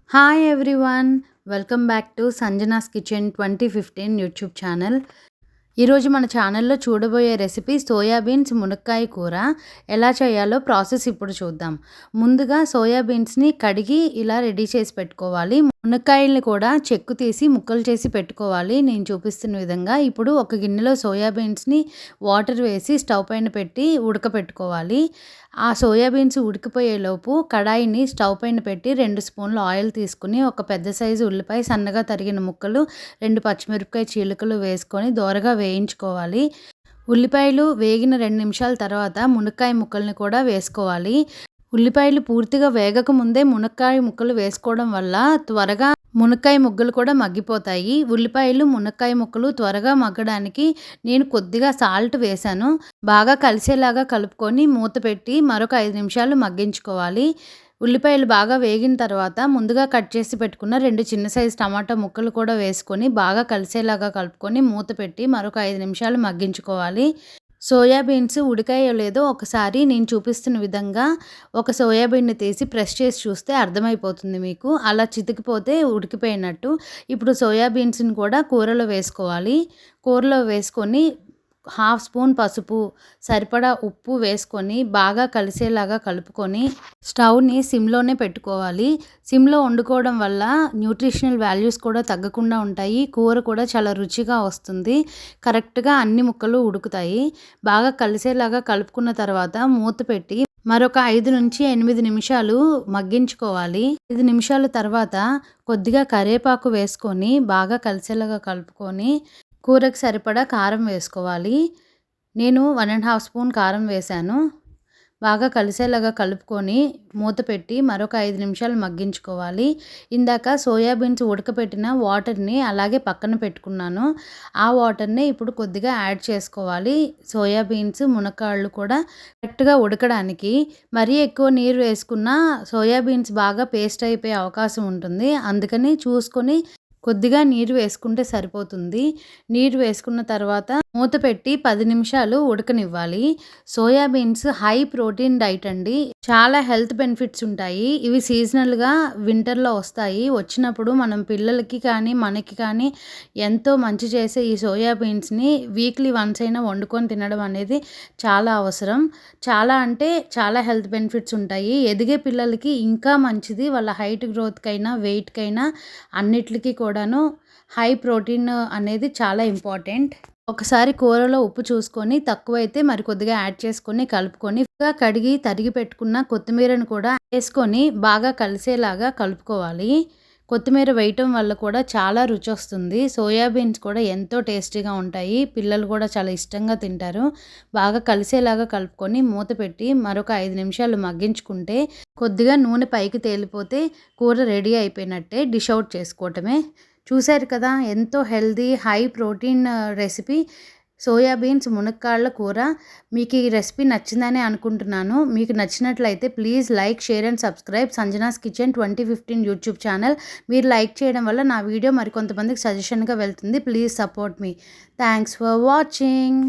Hi everyone. Welcome back to Sanjana's kitchen 2015 YouTube channel. ఈరోజు మన ఛానల్లో చూడబోయే రెసిపీ సోయాబీన్స్ మునక్కాయ కూర. ఎలా చేయాలో ప్రాసెస్ ఇప్పుడు చూద్దాం. ముందుగా సోయాబీన్స్ని కడిగి ఇలా రెడీ చేసి పెట్టుకోవాలి. మునక్కాయల్ని కూడా చెక్కు తీసి ముక్కలు చేసి పెట్టుకోవాలి నేను చూపిస్తున్న విధంగా. ఇప్పుడు ఒక గిన్నెలో సోయాబీన్స్ని వాటర్ వేసి స్టవ్ పైన పెట్టి ఉడకపెట్టుకోవాలి. ఆ సోయాబీన్స్ ఉడికిపోయేలోపు కడాయిని స్టవ్ పైన పెట్టి 2 స్పూన్లు ఆయిల్ తీసుకుని ఒక పెద్ద సైజు ఉల్లిపాయ సన్నగా తరిగిన ముక్కలు 2 పచ్చిమిరపకాయ చీలికలు వేసుకొని దోరగా వేయించుకోవాలి. ఉల్లిపాయలు వేగిన 2 నిమిషాల తర్వాత మునక్కాయ ముక్కల్ని కూడా వేసుకోవాలి. ఉల్లిపాయలు పూర్తిగా వేగక ముందే మునక్కాయ ముక్కలు వేసుకోవడం వల్ల త్వరగా మునక్కాయ ముక్కలు కూడా మగ్గిపోతాయి. ఉల్లిపాయలు మునక్కాయ ముక్కలు త్వరగా మగ్గడానికి నేను కొద్దిగా సాల్ట్ వేశాను. బాగా కలిసేలాగా కలుపుకొని మూత పెట్టి మరొక 5 నిమిషాలు మగ్గించుకోవాలి. ఉల్లిపాయలు బాగా వేగిన తర్వాత ముందుగా కట్ చేసి పెట్టుకున్న 2 చిన్న సైజు టమాటా ముక్కలు కూడా వేసుకొని బాగా కలిసేలాగా కలుపుకొని మూత పెట్టి మరొక 5 నిమిషాలు మగ్గించుకోవాలి. సోయాబీన్స్ ఉడికాయో లేదో ఒకసారి నేను చూపిస్తున్న విధంగా ఒక సోయాబీన్ని తీసి ప్రెస్ చేసి చూస్తే అర్థమైపోతుంది మీకు. అలా చితికిపోతే ఉడికిపోయినట్టు. ఇప్పుడు సోయాబీన్స్ని కూడా కూరలో వేసుకోవాలి. కూరలో వేసుకొని 1/2 స్పూన్ పసుపు, సరిపడా ఉప్పు వేసుకొని బాగా కలిసేలాగా కలుపుకొని స్టవ్ని సిమ్లోనే పెట్టుకోవాలి. సిమ్లో వండుకోవడం వల్ల న్యూట్రిషనల్ వాల్యూస్ కూడా తగ్గకుండా ఉంటాయి. కూర కూడా చాలా రుచిగా వస్తుంది. కరెక్ట్గా అన్ని ముక్కలు ఉడుకుతాయి. బాగా కలిసేలాగా కలుపుకున్న తర్వాత మూత పెట్టి మరొక 5 నుంచి 8 నిమిషాలు మగ్గించుకోవాలి. 5 నిమిషాల తర్వాత కొద్దిగా కరివేపాకు వేసుకొని బాగా కలిసేలాగా కలుపుకొని కూరకు సరిపడా కారం వేసుకోవాలి. నేను 1½ స్పూన్ కారం వేశాను. బాగా కలిసేలాగా కలుపుకొని మూత పెట్టి మరొక 5 నిమిషాలు మగ్గించుకోవాలి. ఇందాక సోయాబీన్స్ ఉడకపెట్టిన వాటర్ని అలాగే పక్కన పెట్టుకున్నాను. ఆ వాటర్ని ఇప్పుడు కొద్దిగా యాడ్ చేసుకోవాలి. సోయాబీన్స్ మునక్కాళ్ళు కూడా కరెక్ట్గా ఉడకడానికి. మరీ ఎక్కువ నీరు వేసుకున్నా సోయాబీన్స్ బాగా పేస్ట్ అయిపోయే అవకాశం ఉంటుంది. అందుకని చూసుకొని కొద్దిగా నీరు వేసుకుంటే సరిపోతుంది. నీరు వేసుకున్న తర్వాత మూత పెట్టి 10 నిమిషాలు ఉడకనివ్వాలి. సోయాబీన్స్ హై ప్రోటీన్ డైట్ అండి. చాలా హెల్త్ బెనిఫిట్స్ ఉంటాయి. ఇవి సీజనల్గా వింటర్లో వస్తాయి. వచ్చినప్పుడు మనం పిల్లలకి కానీ మనకి కానీ ఎంతో మంచి చేసే ఈ సోయాబీన్స్ని వీక్లీ వన్స్ అయినా వండుకొని తినడం అనేది చాలా అవసరం. చాలా అంటే చాలా హెల్త్ బెనిఫిట్స్ ఉంటాయి. ఎదిగే పిల్లలకి ఇంకా మంచిది. వాళ్ళ హైట్ గ్రోత్కైనా వెయిట్కైనా అన్నిటికీ కూడాను హై ప్రోటీన్ అనేది చాలా ఇంపార్టెంట్. ఒకసారి కూరలో ఉప్పు చూసుకొని తక్కువైతే మరి కొద్దిగా యాడ్ చేసుకొని కలుపుకొని కడిగి తరిగి పెట్టుకున్న కొత్తిమీరను కూడా వేసుకొని బాగా కలిసేలాగా కలుపుకోవాలి. కొత్తిమీర వేయటం వల్ల కూడా చాలా రుచి వస్తుంది. సోయాబీన్స్ కూడా ఎంతో టేస్టీగా ఉంటాయి. పిల్లలు కూడా చాలా ఇష్టంగా తింటారు. బాగా కలిసేలాగా కలుపుకొని మూత పెట్టి మరొక 5 నిమిషాలు మగ్గించుకుంటే కొద్దిగా నూనె పైకి తేలిపోతే కూర రెడీ అయిపోయినట్టే. డిష్ అవుట్ చేసుకోవటమే. చూశారు కదా, ఎంతో healthy high protein recipe soybeans మునక్కాళ్ళ కూర. మీకు ఈ రెసిపీ నచ్చిందని అనుకుంటున్నాను. మీకు నచ్చినట్లయితే please like, share and subscribe Sanjana's kitchen 2015 YouTube channel. మీరు లైక్ చేయడం వల్ల నా వీడియో మరికొంతమందికి సజెషన్గా వెళ్తుంది. Please support me. Thanks for watching.